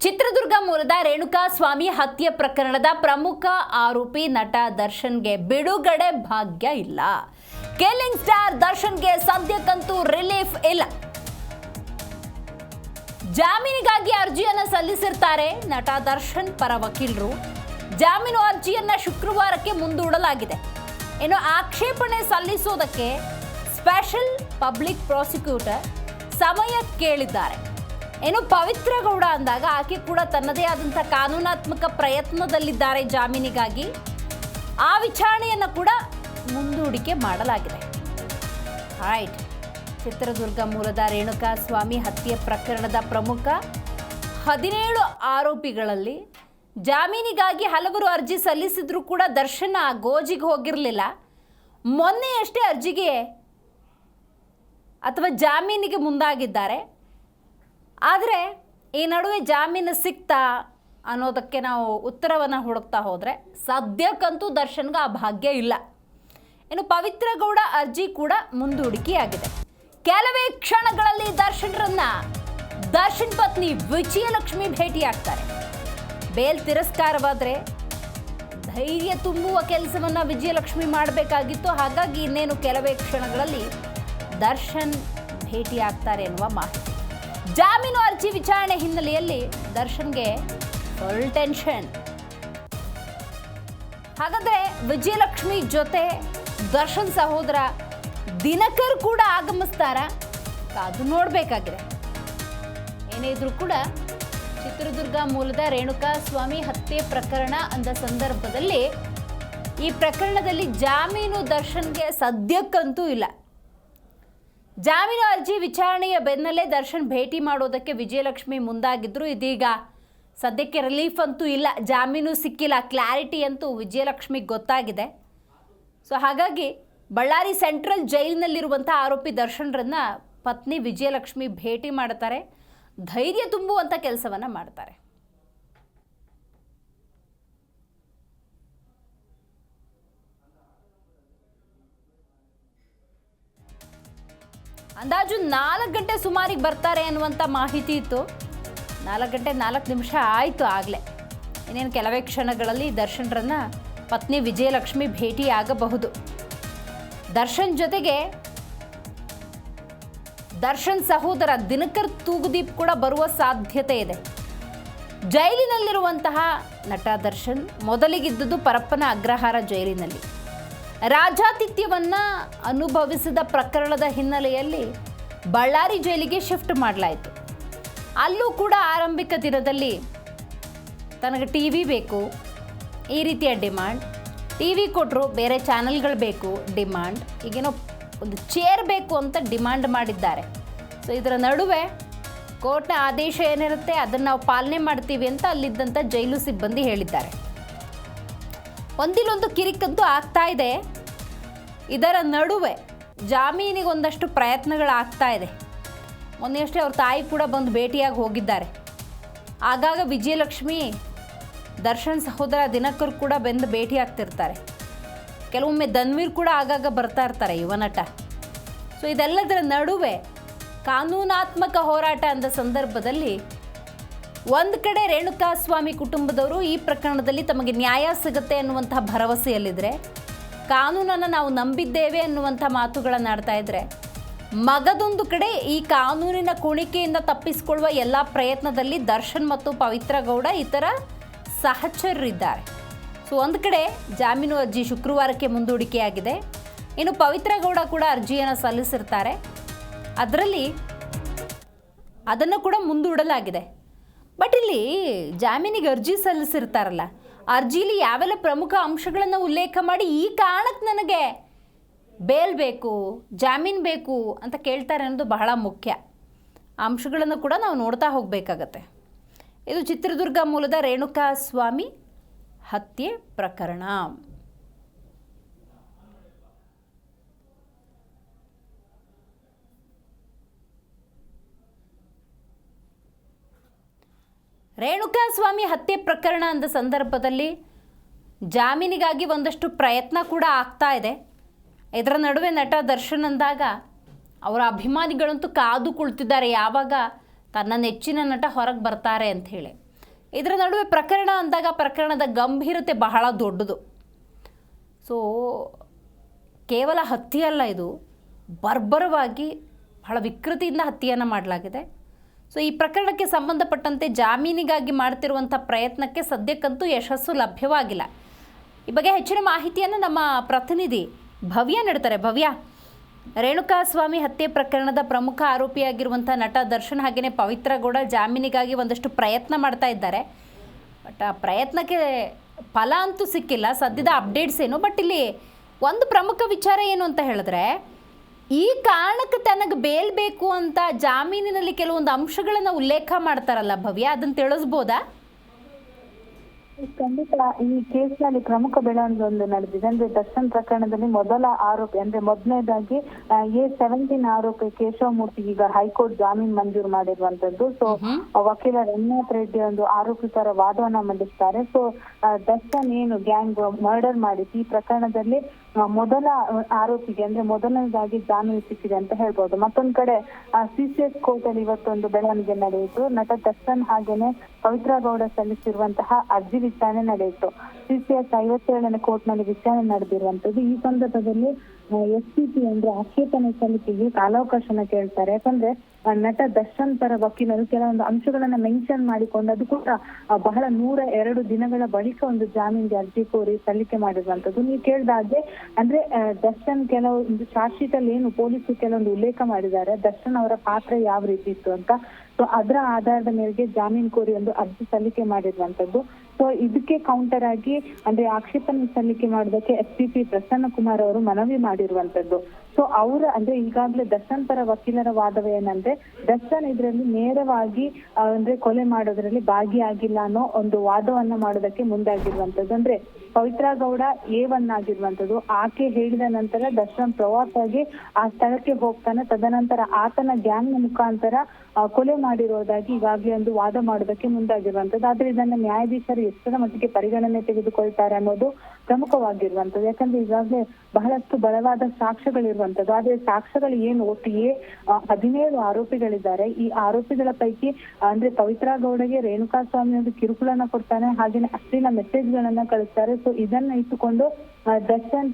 ಚಿತ್ರದುರ್ಗ ಮೂಲದ ರೇಣುಕಾ ಸ್ವಾಮಿ ಹತ್ಯೆ ಪ್ರಕರಣದ ಪ್ರಮುಖ ಆರೋಪಿ ನಟ ದರ್ಶನ್ಗೆ ಬಿಡುಗಡೆ ಭಾಗ್ಯ ಇಲ್ಲ. ಕಿಲ್ಲಿಂಗ್ ಸ್ಟಾರ್ ದರ್ಶನ್ಗೆ ಸದ್ಯಕ್ಕಂತೂ ರಿಲೀಫ್ ಇಲ್ಲ. ಜಾಮೀನಿಗಾಗಿ ಅರ್ಜಿಯನ್ನು ಸಲ್ಲಿಸಿರ್ತಾರೆ ನಟ ದರ್ಶನ್ ಪರ ವಕೀಲರು. ಜಾಮೀನು ಅರ್ಜಿಯನ್ನ ಶುಕ್ರವಾರಕ್ಕೆ ಮುಂದೂಡಲಾಗಿದೆ. ಇನ್ನು ಆಕ್ಷೇಪಣೆ ಸಲ್ಲಿಸೋದಕ್ಕೆ ಸ್ಪೆಷಲ್ ಪಬ್ಲಿಕ್ ಪ್ರಾಸಿಕ್ಯೂಟರ್ ಸಮಯ ಕೇಳಿದ್ದಾರೆ. ಇನ್ನು ಪವಿತ್ರ ಗೌಡ ಅಂದಾಗ ಆಕೆ ಕೂಡ ತನ್ನದೇ ಆದಂಥ ಕಾನೂನಾತ್ಮಕ ಪ್ರಯತ್ನದಲ್ಲಿದ್ದಾರೆ ಜಾಮೀನಿಗಾಗಿ. ಆ ವಿಚಾರಣೆಯನ್ನು ಕೂಡ ಮುಂದೂಡಿಕೆ ಮಾಡಲಾಗಿದೆ. ರೈಟ್. ಚಿತ್ರದುರ್ಗ ಮೂಲದ ರೇಣುಕಾ ಸ್ವಾಮಿ ಹತ್ಯೆ ಪ್ರಕರಣದ ಪ್ರಮುಖ 17 ಆರೋಪಿಗಳಲ್ಲಿ ಜಾಮೀನಿಗಾಗಿ ಹಲವರು ಅರ್ಜಿ ಸಲ್ಲಿಸಿದ್ರು ಕೂಡ ದರ್ಶನ್ ಗೋಜಿಗೆ ಹೋಗಿರಲಿಲ್ಲ. ಮೊನ್ನೆಯಷ್ಟೇ ಅರ್ಜಿಗೆ ಅಥವಾ ಜಾಮೀನಿಗೆ ಮುಂದಾಗಿದ್ದಾರೆ. ಆದರೆ ಈ ನಡುವೆ ಜಾಮೀನು ಸಿಕ್ತಾ ಅನ್ನೋದಕ್ಕೆ ನಾವು ಉತ್ತರವನ್ನು ಹುಡುಕ್ತಾ ಹೋದರೆ ಸದ್ಯಕ್ಕಂತೂ ದರ್ಶನ್ಗೆ ಆ ಭಾಗ್ಯ ಇಲ್ಲ. ಇನ್ನು ಪವಿತ್ರ ಗೌಡ ಅರ್ಜಿ ಕೂಡ ಮುಂದೂಡಿಕೆಯಾಗಿದೆ. ಕೆಲವೇ ಕ್ಷಣಗಳಲ್ಲಿ ದರ್ಶನ್ ಪತ್ನಿ ವಿಜಯಲಕ್ಷ್ಮಿ ಭೇಟಿಯಾಗ್ತಾರೆ. ಬೇಲ್ ತಿರಸ್ಕಾರವಾದರೆ ಧೈರ್ಯ ತುಂಬುವ ಕೆಲಸವನ್ನು ವಿಜಯಲಕ್ಷ್ಮಿ ಮಾಡಬೇಕಾಗಿತ್ತು. ಹಾಗಾಗಿ ಇನ್ನೇನು ಕೆಲವೇ ಕ್ಷಣಗಳಲ್ಲಿ ದರ್ಶನ್ ಭೇಟಿಯಾಗ್ತಾರೆ ಎನ್ನುವ ಮಾಹಿತಿ. ಜಾಮೀನು ಅರ್ಜಿ ವಿಚಾರಣೆ ಹಿನ್ನೆಲೆಯಲ್ಲಿ ದರ್ಶನ್ಗೆ ಫುಲ್ ಟೆನ್ಷನ್. ಹಾಗಾದ್ರೆ ವಿಜಯಲಕ್ಷ್ಮಿ ಜೊತೆ ದರ್ಶನ್ ಸಹೋದರ ದಿನಕರ್ ಕೂಡ ಆಗಮಿಸ್ತಾರ? ಕಾದು ನೋಡಬೇಕಾಗಿದೆ. ಏನೇ ಇದ್ರೂ ಕೂಡ ಚಿತ್ರದುರ್ಗ ಮೂಲದ ರೇಣುಕಾ ಸ್ವಾಮಿ ಹತ್ಯೆ ಪ್ರಕರಣ ಅಂದ ಸಂದರ್ಭದಲ್ಲಿ ಈ ಪ್ರಕರಣದಲ್ಲಿ ಜಾಮೀನು ದರ್ಶನ್ಗೆ ಸದ್ಯಕ್ಕಂತೂ ಇಲ್ಲ. ಜಾಮೀನು ಅರ್ಜಿ ವಿಚಾರಣೆಯ ಬೆನ್ನಲ್ಲೇ ದರ್ಶನ್ ಭೇಟಿ ಮಾಡೋದಕ್ಕೆ ವಿಜಯಲಕ್ಷ್ಮಿ ಮುಂದಾಗಿದ್ರು. ಇದೀಗ ಸದ್ಯಕ್ಕೆ ರಿಲೀಫ್ ಅಂತೂ ಇಲ್ಲ, ಜಾಮೀನು ಸಿಕ್ಕಿಲ್ಲ, ಕ್ಲಾರಿಟಿ ಅಂತೂ ವಿಜಯಲಕ್ಷ್ಮಿಗೆ ಗೊತ್ತಾಗಿದೆ. ಸೊ ಹಾಗಾಗಿ ಬಳ್ಳಾರಿ ಸೆಂಟ್ರಲ್ ಜೈಲಿನಲ್ಲಿರುವಂಥ ಆರೋಪಿ ದರ್ಶನ್ರನ್ನ ಪತ್ನಿ ವಿಜಯಲಕ್ಷ್ಮಿ ಭೇಟಿ ಮಾಡ್ತಾರೆ, ಧೈರ್ಯ ತುಂಬುವಂಥ ಕೆಲಸವನ್ನು ಮಾಡ್ತಾರೆ. ಅಂದಾಜು 4 ಗಂಟೆ ಸುಮಾರಿಗೆ ಬರ್ತಾರೆ ಅನ್ನುವಂಥ ಮಾಹಿತಿ ಇತ್ತು. 4 ಗಂಟೆ 4 ನಿಮಿಷ ಆಯಿತು ಆಗಲೇ. ಇನ್ನೇನು ಕೆಲವೇ ಕ್ಷಣಗಳಲ್ಲಿ ದರ್ಶನ್ರನ್ನ ಪತ್ನಿ ವಿಜಯಲಕ್ಷ್ಮಿ ಭೇಟಿಯಾಗಬಹುದು. ದರ್ಶನ್ ಜೊತೆಗೆ ದರ್ಶನ್ ಸಹೋದರ ದಿನಕರ್ ತೂಗುದೀಪ್ ಕೂಡ ಬರುವ ಸಾಧ್ಯತೆ ಇದೆ. ಜೈಲಿನಲ್ಲಿರುವಂತಹ ನಟ ದರ್ಶನ್ ಮೊದಲಿಗಿದ್ದುದು ಪರಪ್ಪನ ಅಗ್ರಹಾರ ಜೈಲಿನಲ್ಲಿ. ರಾಜಾತಿಥ್ಯವನ್ನ ಅನುಭವಿಸಿದ ಪ್ರಕರಣದ ಹಿನ್ನೆಲೆಯಲ್ಲಿ ಬಳ್ಳಾರಿ ಜೈಲಿಗೆ ಶಿಫ್ಟ್ ಮಾಡಲಾಯಿತು. ಅಲ್ಲೂ ಕೂಡ ಆರಂಭಿಕ ದಿನದಲ್ಲಿ ತನಗೆ ಟಿವಿ ಬೇಕು, ಈ ರೀತಿಯ ಡಿಮಾಂಡ್. ಟಿವಿ ಕೊಟ್ಟರು, ಬೇರೆ ಚಾನೆಲ್ಗಳು ಬೇಕು ಡಿಮಾಂಡ್, ಈಗೇನೋ ಒಂದು ಚೇರ್ ಬೇಕು ಅಂತ ಡಿಮಾಂಡ್ ಮಾಡಿದ್ದಾರೆ. ಸೊ ಇದರ ನಡುವೆ ಕೋರ್ಟ್ನ ಆದೇಶ ಏನಿರುತ್ತೆ ಅದನ್ನು ನಾವು ಪಾಲನೆ ಮಾಡ್ತೀವಿ ಅಂತ ಅಲ್ಲಿದ್ದಂಥ ಜೈಲು ಸಿಬ್ಬಂದಿ ಹೇಳಿದ್ದಾರೆ. ಒಂದಿಲ್ಲೊಂದು ಕಿರಿಕಂತೂ ಆಗ್ತಾ ಇದೆ. ಇದರ ನಡುವೆ ಜಾಮೀನಿಗೆ ಒಂದಷ್ಟು ಪ್ರಯತ್ನಗಳಾಗ್ತಾ ಇದೆ. ಮೊನ್ನೆಯಷ್ಟೇ ಅವ್ರ ತಾಯಿ ಕೂಡ ಬಂದು ಭೇಟಿಯಾಗಿ ಹೋಗಿದ್ದಾರೆ. ಆಗಾಗ ವಿಜಯಲಕ್ಷ್ಮಿ ದರ್ಶನ್ ಸಹೋದರ ದಿನಕರ್ ಕೂಡ ಬಂದು ಭೇಟಿ ಆಗ್ತಿರ್ತಾರೆ. ಕೆಲವೊಮ್ಮೆ ಧನ್ವೀರ್ ಕೂಡ ಆಗಾಗ ಬರ್ತಾ ಇರ್ತಾರೆ, ಯುವ ನಟ. ಸೊ ಇದೆಲ್ಲದರ ನಡುವೆ ಕಾನೂನಾತ್ಮಕ ಹೋರಾಟ ಅಂದ ಸಂದರ್ಭದಲ್ಲಿ ಒಂದು ಕಡೆ ರೇಣುಕಾ ಸ್ವಾಮಿ ಕುಟುಂಬದವರು ಈ ಪ್ರಕರಣದಲ್ಲಿ ತಮಗೆ ನ್ಯಾಯ ಸಿಗುತ್ತೆ ಅನ್ನುವಂಥ ಭರವಸೆಯಲ್ಲಿದ್ದರೆ, ಕಾನೂನನ್ನು ನಾವು ನಂಬಿದ್ದೇವೆ ಅನ್ನುವಂಥ ಮಾತುಗಳನ್ನು ಆಡ್ತಾ ಇದ್ದರೆ, ಮಗದೊಂದು ಕಡೆ ಈ ಕಾನೂನಿನ ಕುಣಿಕೆಯಿಂದ ತಪ್ಪಿಸಿಕೊಳ್ಳುವ ಎಲ್ಲ ಪ್ರಯತ್ನದಲ್ಲಿ ದರ್ಶನ್ ಮತ್ತು ಪವಿತ್ರ ಗೌಡ ಇತರ ಸಹಚರರಿದ್ದಾರೆ. ಸೊ ಒಂದು ಕಡೆ ಜಾಮೀನು ಅರ್ಜಿ ಶುಕ್ರವಾರಕ್ಕೆ ಮುಂದೂಡಿಕೆಯಾಗಿದೆ. ಇನ್ನು ಪವಿತ್ರ ಗೌಡ ಕೂಡ ಅರ್ಜಿಯನ್ನು ಸಲ್ಲಿಸಿರ್ತಾರೆ, ಅದನ್ನು ಕೂಡ ಮುಂದೂಡಲಾಗಿದೆ. ಬಟ್ ಇಲ್ಲಿ ಜಾಮೀನಿಗೆ ಅರ್ಜಿ ಸಲ್ಲಿಸಿರ್ತಾರಲ್ಲ, ಅರ್ಜಿಲಿ ಯಾವೆಲ್ಲ ಪ್ರಮುಖ ಅಂಶಗಳನ್ನು ಉಲ್ಲೇಖ ಮಾಡಿ ಈ ಕಾರಣಕ್ಕೆ ನನಗೆ ಬೇಲ್ ಬೇಕು, ಜಾಮೀನು ಬೇಕು ಅಂತ ಕೇಳ್ತಾರೆ ಅನ್ನೋದು ಬಹಳ ಮುಖ್ಯ. ಅಂಶಗಳನ್ನು ಕೂಡ ನಾವು ನೋಡ್ತಾ ಹೋಗಬೇಕಾಗತ್ತೆ. ಇದು ಚಿತ್ರದುರ್ಗ ಮೂಲದ ರೇಣುಕಾ ಸ್ವಾಮಿ ಹತ್ಯೆ ಪ್ರಕರಣ. ರೇಣುಕಾ ಸ್ವಾಮಿ ಹತ್ಯೆ ಪ್ರಕರಣ ಅಂದ ಸಂದರ್ಭದಲ್ಲಿ ಜಾಮೀನಿಗಾಗಿ ಒಂದಷ್ಟು ಪ್ರಯತ್ನ ಕೂಡ ಆಗ್ತಾ ಇದೆ. ಇದರ ನಡುವೆ ನಟ ದರ್ಶನ್ ಅಂದಾಗ ಅವರ ಅಭಿಮಾನಿಗಳಂತೂ ಕಾದು ಕುಳಿತಿದ್ದಾರೆ ಯಾವಾಗ ತನ್ನ ನೆಚ್ಚಿನ ನಟ ಹೊರಗೆ ಬರ್ತಾರೆ ಅಂಥೇಳಿ. ಇದರ ನಡುವೆ ಪ್ರಕರಣ ಅಂದಾಗ ಪ್ರಕರಣದ ಗಂಭೀರತೆ ಬಹಳ ದೊಡ್ಡದು. ಸೊ ಕೇವಲ ಹತ್ಯೆ ಅಲ್ಲ, ಇದು ಬರ್ಬರವಾಗಿ ಬಹಳ ವಿಕೃತಿಯಿಂದ ಹತ್ಯೆಯನ್ನು ಮಾಡಲಾಗಿದೆ. ಸೊ ಈ ಪ್ರಕರಣಕ್ಕೆ ಸಂಬಂಧಪಟ್ಟಂತೆ ಜಾಮೀನಿಗಾಗಿ ಮಾಡ್ತಿರುವಂಥ ಪ್ರಯತ್ನಕ್ಕೆ ಸದ್ಯಕ್ಕಂತೂ ಯಶಸ್ಸು ಲಭ್ಯವಾಗಿಲ್ಲ. ಈ ಬಗ್ಗೆ ಹೆಚ್ಚಿನ ಮಾಹಿತಿಯನ್ನು ನಮ್ಮ ಪ್ರತಿನಿಧಿ ಭವ್ಯ ನೀಡ್ತಾರೆ. ಭವ್ಯ, ರೇಣುಕಾಸ್ವಾಮಿ ಹತ್ಯೆ ಪ್ರಕರಣದ ಪ್ರಮುಖ ಆರೋಪಿಯಾಗಿರುವಂಥ ನಟ ದರ್ಶನ್ ಹಾಗೆಯೇ ಪವಿತ್ರ ಗೌಡ ಜಾಮೀನಿಗಾಗಿ ಒಂದಷ್ಟು ಪ್ರಯತ್ನ ಮಾಡ್ತಾ ಇದ್ದಾರೆ. ಬಟ್ ಆ ಪ್ರಯತ್ನಕ್ಕೆ ಫಲ ಅಂತೂ ಸಿಕ್ಕಿಲ್ಲ, ಸದ್ಯದ ಅಪ್ಡೇಟ್ಸ್ ಏನು. ಬಟ್ ಇಲ್ಲಿ ಒಂದು ಪ್ರಮುಖ ವಿಚಾರ ಏನು ಅಂತ ಹೇಳಿದ್ರೆ, ಈ ಕಾರಣಕ್ಕೆ ತನಗೆ ಬೇಲ್ ಬೇಕು ಅಂತ ಜಾಮೀನಿನಲ್ಲಿ ಕೆಲವೊಂದು ಅಂಶಗಳನ್ನು ಉಲ್ಲೇಖ ಮಾಡ್ತಾರಲ್ಲ ಭವ್ಯ, ಅದನ್ನು ತಿಳಿಸ್ಬೋದಾ? ಖಂಡಿತ ಈ ಕೇಸ್ನಲ್ಲಿ ಪ್ರಮುಖ ಬೆಳವಣಿಗೆ ಒಂದು ನಡೆದಿದೆ. ಅಂದ್ರೆ ದರ್ಶನ್ ಪ್ರಕರಣದಲ್ಲಿ ಮೊದಲ ಆರೋಪಿ ಅಂದ್ರೆ ಮೊದಲನೇದಾಗಿ A17 ಆರೋಪಿ ಕೇಶವಮೂರ್ತಿ ಈಗ ಹೈಕೋರ್ಟ್ ಜಾಮೀನ್ ಮಂಜೂರು ಮಾಡಿರುವಂತದ್ದು. ಸೊ ವಕೀಲ ರಂಗನಾಥ್ ರೆಡ್ಡಿ ಒಂದು ಆರೋಪಿ ಪರ ವಾದವನ್ನ ಮಂಡಿಸ್ತಾರೆ. ಸೊ ದರ್ಶನ್ ಏನು ಗ್ಯಾಂಗ್ ಮರ್ಡರ್ ಮಾಡಿಸಿ ಈ ಪ್ರಕರಣದಲ್ಲಿ ಮೊದಲ ಆರೋಪಿಗೆ ಅಂದ್ರೆ ಮೊದಲನೇದಾಗಿ ಜಾಮೀನು ಸಿಕ್ಕಿದೆ ಅಂತ ಹೇಳ್ಬೋದು. ಮತ್ತೊಂದ್ ಕಡೆ CCS ಕೋರ್ಟ್ ಅಲ್ಲಿ ಇವತ್ತೊಂದು ಬೆಳವಣಿಗೆ ನಡೆಯಿತು. ನಟ ದರ್ಶನ್ ಹಾಗೇನೆ ಪವಿತ್ರ ಗೌಡ ಸಲ್ಲಿಸಿರುವಂತಹ ಅರ್ಜಿ ವಿಚಾರಣೆ ನಡೆಯಿತು. CCS 57ನೇ ಕೋರ್ಟ್ ನಲ್ಲಿ ವಿಚಾರಣೆ ನಡೆದಿರುವಂತದ್ದು. ಈ ಸಂದರ್ಭದಲ್ಲಿ SPP ಅಂದ್ರೆ ಆಕ್ಷೇಪಣೆ ಸಲ್ಲಿಕೆಗೆ ಕಾಲಾವಕಾಶನ ಕೇಳ್ತಾರೆ. ಯಾಕಂದ್ರೆ ನಟ ದರ್ಶನ್ ಪರ ವಕೀಲರು ಕೆಲವೊಂದು ಅಂಶಗಳನ್ನ ಮೆನ್ಷನ್ ಮಾಡಿಕೊಂಡು ಅದು ಕೂಡ ಬಹಳ 102 ದಿನಗಳ ಬಳಿಕ ಒಂದು ಜಾಮೀನಿಗೆ ಅರ್ಜಿ ಕೋರಿ ಸಲ್ಲಿಕೆ ಮಾಡಿರುವಂತದ್ದು. ನೀವು ಕೇಳಿದಾಗೆ ಅಂದ್ರೆ ದರ್ಶನ್ ಕೆಲವೊಂದು ಚಾರ್ಜ್ ಶೀಟ್ ಅಲ್ಲಿ ಏನು ಪೊಲೀಸರು ಕೆಲವೊಂದು ಉಲ್ಲೇಖ ಮಾಡಿದ್ದಾರೆ, ದರ್ಶನ್ ಅವರ ಪಾತ್ರ ಯಾವ ರೀತಿ ಇತ್ತು ಅಂತ. ಸೊ ಅದರ ಆಧಾರದ ಮೇರೆಗೆ ಜಾಮೀನು ಕೋರಿ ಒಂದು ಅರ್ಜಿ ಸಲ್ಲಿಕೆ ಮಾಡಿರುವಂತದ್ದು. ಸೊ ಇದಕ್ಕೆ ಕೌಂಟರ್ ಆಗಿ ಅಂದ್ರೆ ಆಕ್ಷೇಪಣೆ ಸಲ್ಲಿಕೆ ಮಾಡೋದಕ್ಕೆ SPP ಪ್ರಸನ್ನ ಕುಮಾರ್ ಅವರು ಮನವಿ ಮಾಡಿರುವಂತದ್ದು. ಸೊ ಅವರ ಅಂದ್ರೆ ಈಗಾಗಲೇ ದರ್ಶನ್ ಪರ ವಕೀಲರ ವಾದವೇನಂದ್ರೆ ದರ್ಶನ್ ಇದರಲ್ಲಿ ನೇರವಾಗಿ ಅಂದ್ರೆ ಕೊಲೆ ಮಾಡೋದ್ರಲ್ಲಿ ಭಾಗಿಯಾಗಿಲ್ಲ ಅನ್ನೋ ಒಂದು ವಾದವನ್ನ ಮಾಡೋದಕ್ಕೆ ಮುಂದಾಗಿರುವಂತದ್ದು. ಅಂದ್ರೆ ಪವಿತ್ರ ಗೌಡ A1 ಆಗಿರುವಂತದ್ದು. ಆಕೆ ಹೇಳಿದ ನಂತರ ದರ್ಶನ್ ಪ್ರವಾಸವಾಗಿ ಆ ಸ್ಥಳಕ್ಕೆ ಹೋಗ್ತಾನೆ. ತದನಂತರ ಆತನ ಗ್ಯಾಂಗ್ ನ ಮುಖಾಂತರ ಕೊಲೆ ಮಾಡಿರೋದಾಗಿ ಈಗಾಗಲೇ ಒಂದು ವಾದ ಮಾಡೋದಕ್ಕೆ ಮುಂದಾಗಿರುವಂತದ್ದು. ಆದ್ರೆ ಇದನ್ನ ನ್ಯಾಯಾಧೀಶರು ಎಷ್ಟರ ಮಟ್ಟಿಗೆ ಪರಿಗಣನೆ ತೆಗೆದುಕೊಳ್ತಾರೆ ಅನ್ನೋದು ಪ್ರಮುಖವಾಗಿರುವಂತದ್ದು. ಯಾಕಂದ್ರೆ ಈಗಾಗಲೇ ಬಹಳಷ್ಟು ಬಲವಾದ ಸಾಕ್ಷ್ಯಗಳಿರುವಂತದ್ದು. ಆದ್ರೆ ಸಾಕ್ಷ್ಯಗಳು ಏನು ಒಟ್ಟು 17 ಆರೋಪಿಗಳಿದ್ದಾರೆ. ಈ ಆರೋಪಿಗಳ ಪೈಕಿ ಅಂದ್ರೆ ಪವಿತ್ರ ಗೌಡಗೆ ರೇಣುಕಾಸ್ವಾಮಿ ಒಂದು ಕಿರುಕುಳನ ಕೊಡ್ತಾನೆ, ಹಾಗೇನೆ ಅಶ್ಲೀಲ ಮೆಸೇಜ್ ಗಳನ್ನ ಕಳಿಸ್ತಾರೆ. ಸೊ ಇದನ್ನ ಇಟ್ಟುಕೊಂಡು ದರ್ಶನ್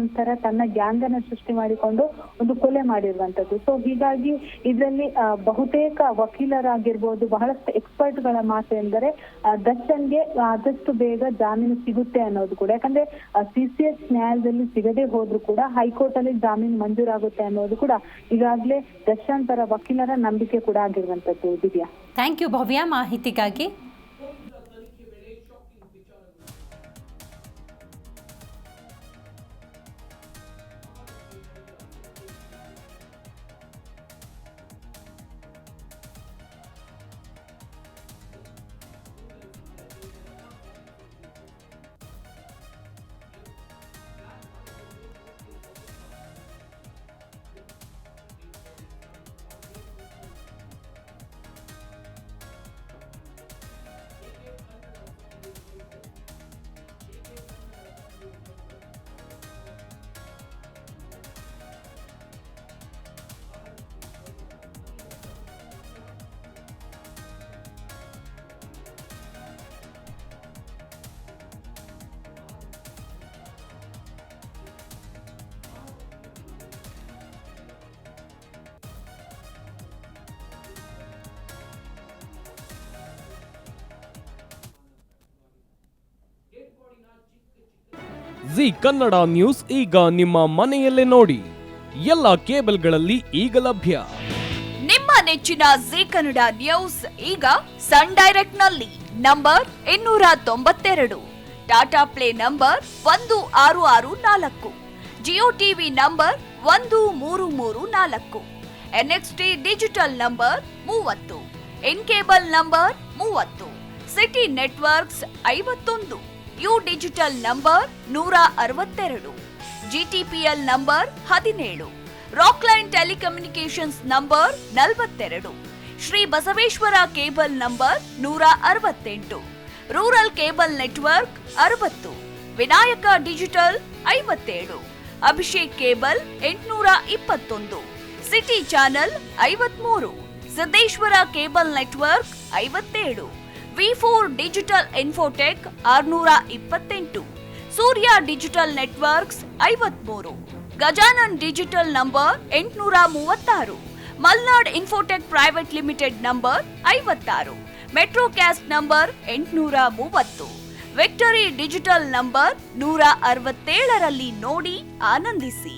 ನಂತರ ತನ್ನ ಗ್ಯಾಂಗ್ ಅನ್ನ ಸೃಷ್ಟಿ ಮಾಡಿಕೊಂಡು ಒಂದು ಕೊಲೆ ಮಾಡಿರುವಂತದ್ದು. ಸೊ ಹೀಗಾಗಿ ಇದರಲ್ಲಿ ಬಹುತೇಕ ವಕೀಲರಾಗಿರ್ಬೋದು ಬಹಳಷ್ಟು ಎಕ್ಸ್ಪರ್ಟ್ ಗಳ ಮಾತು ಎಂದರೆ ದರ್ಶನ್ಗೆ ಆದಷ್ಟು ಬೇಗ ಜಾಮೀನು ಸಿಗುತ್ತೆ ಅನ್ನೋದು ಕೂಡ. ಯಾಕಂದ್ರೆ CCS ನ್ಯಾಯಾಲಯದಲ್ಲಿ ಸಿಗದೆ ಹೋದ್ರು ಕೂಡ ಹೈಕೋರ್ಟ್ ಅಲ್ಲಿ ಜಾಮೀನು ಮಂಜೂರಾಗುತ್ತೆ ಅನ್ನೋದು ಕೂಡ ಈಗಾಗಲೇ ದರ್ಶನ್ ಪರ ವಕೀಲರ ನಂಬಿಕೆ ಕೂಡ ಆಗಿರುವಂತದ್ದು. ದಿವ್ಯಾ, ಥ್ಯಾಂಕ್ ಯು ಭವ್ಯ ಮಾಹಿತಿಗಾಗಿ. ಜಿ ಕನ್ನಡ ನ್ಯೂಸ್ ಈಗ ನಿಮ್ಮ ಮನೆಯಲ್ಲೇ ನೋಡಿ. ಎಲ್ಲ ಕೇಬಲ್ಗಳಲ್ಲಿ ಈಗ ಲಭ್ಯ. ನಿಮ್ಮ ನೆಚ್ಚಿನ ಜಿ ಕನ್ನಡ ನ್ಯೂಸ್ ಈಗ ಸನ್ ಡೈರೆಕ್ಟ್ ನಲ್ಲಿ number 292, Tata play number 1664, Jio TV number 1334, NXT digital number 30, in cable number 30, city networks 51, U digital number 162, GTPL number 17, Rockline telecommunications number 42, Shri Basaveshwara cable number 168, rural cable network 60, Vinayaka digital 57, Abhishek cable 821, city channel 53, Siddeshwara cable network 57, V4 digital Infotech 628, Surya digital networks 53, Gajanan digital number 836, Malnad Infotech private limited number 56, Metrocast number 830, Victory digital number 167ರಲ್ಲಿ ನೋಡಿ ಆನಂದಿಸಿ.